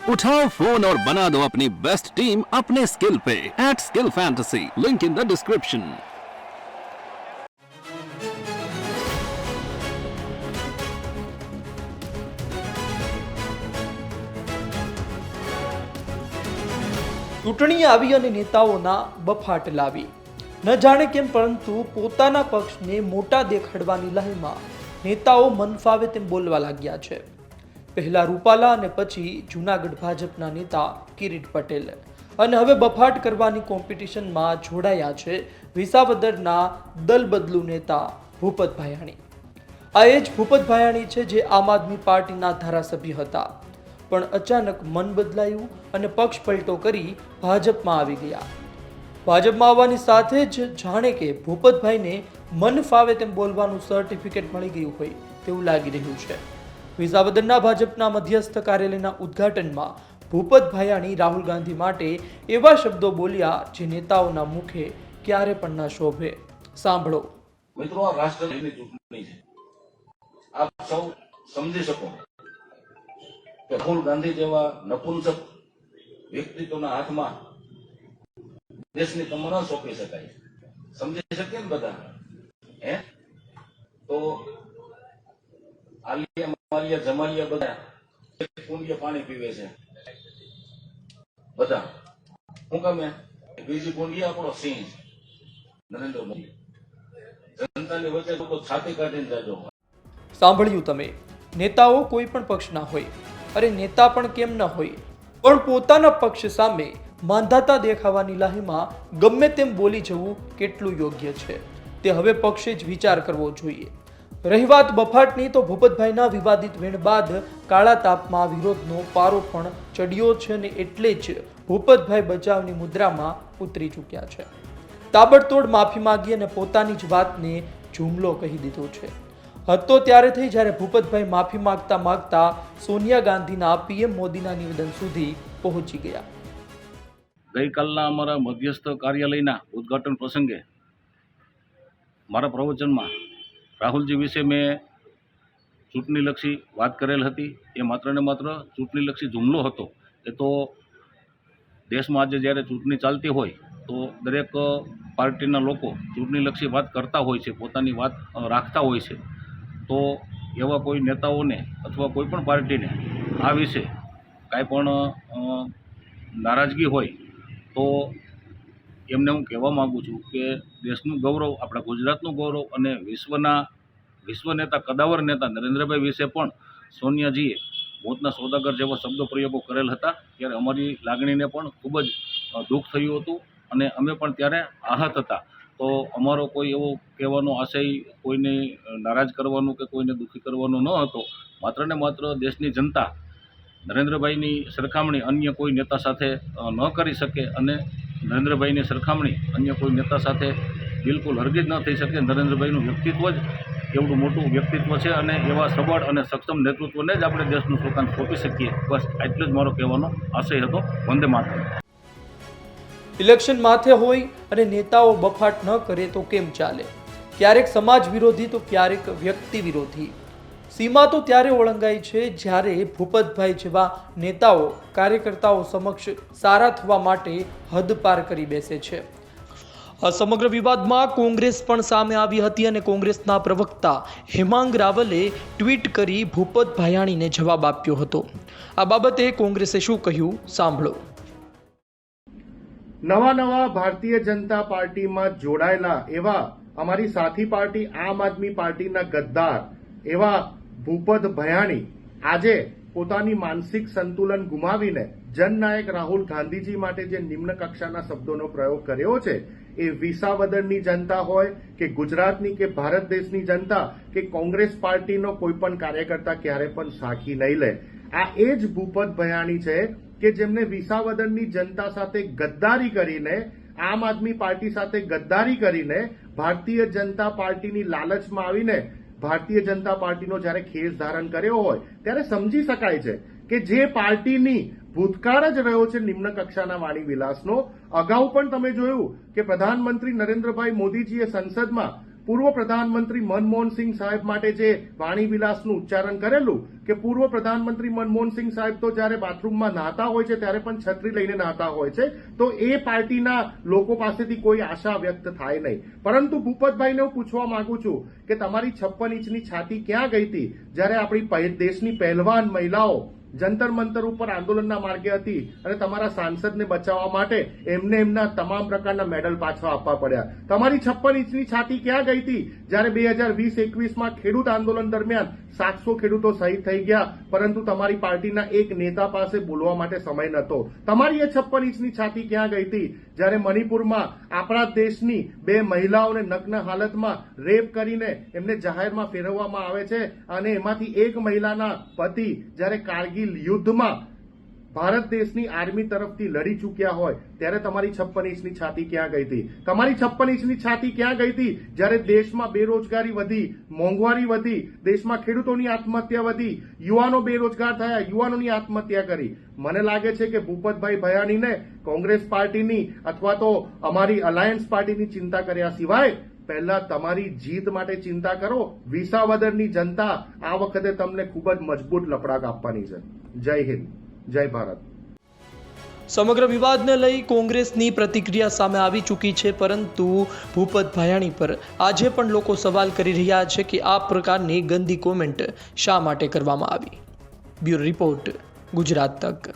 उठाओ फोन और बना दो अपनी बेस्ट टीम अपने स्किल पे @skill fantasy, link in the description. ચૂંટણી આવી અને નેતાઓના બફાટ લાવી ન જાણે કેમ, પરંતુ પોતાના પક્ષને મોટા દેખાડવાની લહેરમાં નેતાઓ મન ફાવે તેમ બોલવા લાગ્યા છે. પહેલા રૂપાલા અને પછી જૂનાગઢ ભાજપના નેતા કિરીટ પટેલ, અને હવે બફાટ કરવાની કોમ્પિટિશનમાં જોડાયા છે વિસાવદરના દલબદલુ નેતા ભૂપત ભાયાણી. આ એ જ ભૂપત ભાયાણી છે જે આમ આદમી પાર્ટીના ધારાસભ્ય હતા, પણ અચાનક મન બદલાયું અને પક્ષ પલટો કરી ભાજપમાં આવી ગયા. ભાજપમાં આવવાની સાથે જ જાણે કે ભૂપતભાઈને મન ફાવે તેમ બોલવાનું સર્ટિફિકેટ મળી ગયું હોય તેવું લાગી રહ્યું છે. વિસાવદરના ભાજપના મધ્યસ્થ કાર્યાલયના ઉદ્ઘાટનમાં ભૂપત ભાયાણી રાહુલ ગાંધી માટે એવા શબ્દો બોલ્યા જે નેતાઓના મુખે ક્યારે પણ ન શોભે. સાંભળો. મિત્રો, આ રાષ્ટ્રની ચૂંટણી છે. આપ સૌ સમજી શકો કે રાહુલ ગાંધી જેવા નપુંસક વ્યક્તિત્વના હાથમાં દેશની કમર ન સોંપી શકાય. સમજી શકીએ ને બધા? તો આલિયા માલિયા જમાલિયા બધા કુંડિયા પાણી પીવે છે બધા. શું કામે? બીજી કુંડિયા આપણો સિંહ નરેન્દ્ર મોદી. જનતાની વચ્ચે લોકો છાતી કાઢીને જાજો. સાંભળ્યું તમે? નેતાઓ કોઈ પણ પક્ષના હોય, અરે નેતા પણ કેમ ન હોય, પણ પોતાના પક્ષ સામે માંધાતા દેખાવાની લાહીમાં ગમે તેમ બોલી જવું કેટલું યોગ્ય છે તે હવે પક્ષે જ વિચાર કરવો જોઈએ. રહી વાત બફાટની, તો ભૂપતભાઈના વિવાદિત વેણ બાદ કાળા તાપમાં વિરોધનો પારો પણ ચડ્યો છે, અને એટલે જ ભૂપતભાઈ બચાવની મુદ્રામાં ઉતરી ચૂક્યા છે. તાબડતોડ માફી માંગી અને પોતાની જ વાતને જુમલો કહી દીધો છે. હતો ત્યારે થઈ જ્યારે ભૂપતભાઈ માફી માંગતા માંગતા સોનિયા ગાંધીના PM મોદીના નિવેદન સુધી પહોંચી ગયા. ગઈકાલના અમારા મધ્યસ્થ કાર્યાલયના ઉદ્ઘાટન પ્રસંગે મારા પ્રવચનમાં રાહુલજી વિશે મેં ચૂંટણીલક્ષી વાત કરેલ હતી. એ માત્ર ને માત્ર ચૂંટણીલક્ષી જુમલો હતો. એ તો દેશમાં આજે જ્યારે ચૂંટણી ચાલતી હોય તો દરેક પાર્ટીના લોકો ચૂંટણીલક્ષી વાત કરતા હોય છે, પોતાની વાત રાખતા હોય છે. તો એવા કોઈ નેતાઓને અથવા કોઈ પણ પાર્ટીને આ વિશે કાંઈ પણ નારાજગી હોય તો એમને હું કહેવા માગું છું કે દેશનું ગૌરવ, આપણા ગુજરાતનું ગૌરવ અને વિશ્વ નેતા, કદાવર નેતા નરેન્દ્રભાઈ વિશે પણ સોનિયાજીએ મોતના સોદાગર જેવા શબ્દો પ્રયોગો કરેલ હતા. ત્યારે અમારી લાગણીને પણ ખૂબ જ દુઃખ થયું હતું અને અમે પણ ત્યારે આહત હતા. તો અમારો કોઈ એવો કહેવાનો આશય કોઈને નારાજ કરવાનું કે કોઈને દુઃખી કરવાનો ન હતો. માત્ર ને માત્ર દેશની જનતા નરેન્દ્રભાઈની સરખામણી અન્ય કોઈ નેતા સાથે ન કરી શકે અને નરેન્દ્રભાઈની સરખામણી અન્ય કોઈ નેતા સાથે બિલકુલ હરગીજ ન થઈ શકે. નરેન્દ્રભાઈનું વ્યક્તિત્વ જ એવડું મોટું વ્યક્તિત્વ છે અને એવા સબળ અને સક્ષમ નેતૃત્વને જ આપણે દેશનું સુકાન સોંપી શકીએ. બસ એટલો જ મારો કહેવાનો આશય હતો. વંદે માતરમ. ઇલેક્શન માથે હોય અને નેતાઓ બફાટ ન કરે તો કેમ ચાલે? ક્યારેક સમાજ વિરોધી તો ક્યારેક વ્યક્તિ વિરોધી. સીમા તો ત્યારે ઓળંગાય છે જ્યારે ભૂપતભાઈ જેવા નેતાઓ કાર્યકર્તાઓ સમક્ષ સારા થવા માટે હદ પાર કરી બેસે છે. આ સમગ્ર વિવાદમાં કોંગ્રેસ પણ સામે આવી હતી અને કોંગ્રેસના પ્રવક્તા હેમાંગ રાવલે ટ્વીટ કરી ભૂપત ભાયાણીને જવાબ આપ્યો હતો. આ બાબતે કોંગ્રેસે શું કહ્યું સાંભળો. નવા ભારતીય જનતા પાર્ટીમાં જોડાયેલા એવા અમારી સાથી પાર્ટી આમ આદમી પાર્ટીના ગદ્દાર એવા ભૂપત ભાયાણી આજે પોતાની માનસિક સંતુલન ગુમાવીને જનનાયક રાહુલ ગાંધીજી માટે જે નિમ્ન કક્ષાના શબ્દોનો પ્રયોગ કર્યો છે, એ વિસાવદરની જનતા હોય કે ગુજરાતની કે ભારત દેશની જનતા કે કોંગ્રેસ પાર્ટીનો કોઈ પણ કાર્યકર્તા ક્યારે પણ સાખી નહીં લે. આ એ જ ભૂપત ભાયાણી છે કે જેમને વિસાવદરની જનતા સાથે ગદ્દારી કરીને, આમ આદમી પાર્ટી સાથે ગદ્દારી કરીને, ભારતીય જનતા પાર્ટીની લાલચમાં આવીને ભારતીય જનતા પાર્ટીનો જ્યારે ખેસ ધારણ કર્યો હોય ત્યારે સમજી શકાય છે કે જે પાર્ટીની ભૂતકાળ જ રહ્યો છે નિમ્ન કક્ષાના વાણી વિલાસનો. અગાઉ પણ તમે જોયું કે પ્રધાનમંત્રી નરેન્દ્રભાઈ મોદીજીએ સંસદમાં પૂર્વ પ્રધાનમંત્રી મનમોહનસિંહ સાહેબ માટે જે વાણી વિલાસનું ઉચ્ચારણ કરેલું કે પૂર્વ પ્રધાનમંત્રી મનમોહનસિંહ સાહેબ તો જ્યારે બાથરૂમમાં નહાતા હોય છે ત્યારે પણ છત્રી લઈને નહાતા હોય છે, તો એ પાર્ટીના લોકો પાસેથી કોઈ આશા વ્યક્ત થાય નહીં. પરંતુ ભૂપતભાઈને હું પૂછવા માંગુ છું કે તમારી 56 ઇંચની છાતી ક્યાં ગઈ હતી જ્યારે આપણી દેશની પહેલવાન મહિલાઓ જંતર મંતર ઉપર આંદોલનના માર્ગે હતી અને તમારા સાંસદને બચાવવા માટે એમને એમના તમામ પ્રકારના મેડલ પાછા આપવા પડ્યા? તમારી 56 ઇંચની છાતી ક્યાં ગઈ હતી જ્યારે 2020-21માં ખેડૂત આંદોલન દરમિયાન 700 ખેડૂતો શહીદ થઈ ગયા, પરંતુ તમારી પાર્ટીના એક નેતા પાસે બોલવા માટે સમય નહોતો? તમારી એ 56 ઇંચની છાતી ક્યાં ગઈ હતી જ્યારે મણિપુરમાં આપણા દેશની 2 મહિલાઓને નગ્ન હાલતમાં રેપ કરીને એમને જાહેરમાં ફેરવવામાં આવે છે અને એમાંથી એક મહિલાના પતિ જ્યારે કારગિલ યુદ્ધમાં ભારત દેશની આર્મી તરફથી લડી ચૂક્યા હોય ત્યારે તમારી 56 ઇંચની છાતી ક્યાં ગઈ હતી? તમારી 56 ઇંચની છાતી ક્યાં ગઈ હતી જ્યારે દેશમાં બેરોજગારી વધી, મોંઘવારી વધી, દેશમાં ખેડૂતોની આત્મહત્યા વધી, યુવાનો બેરોજગાર થયા, યુવાનોની આત્મહત્યા કરી? મને લાગે છે કે ભૂપતભાઈ ભયાણીને કોંગ્રેસ પાર્ટીની અથવા તો અમારી અલાયન્સ પાર્ટીની ચિંતા કર્યા સિવાય પહેલા તમારી જીત માટે ચિંતા કરો. વિસાવદરની જનતા આ વખતે તમને ખૂબ જ મજબૂત લપડાક આપવાની છે. જય હિન્દ, જય ભારત. સમગ્ર વિવાદને લઈ કોંગ્રેસની પ્રતિક્રિયા સામે આવી ચૂકી છે, પરંતુ ભૂપત ભયાણી પર આજે પણ લોકો સવાલ કરી રહ્યા છે કે આ પ્રકારની ગંદી કોમેન્ટ શા માટે કરવામાં આવી. બ્યુરો રિપોર્ટ, ગુજરાત તક.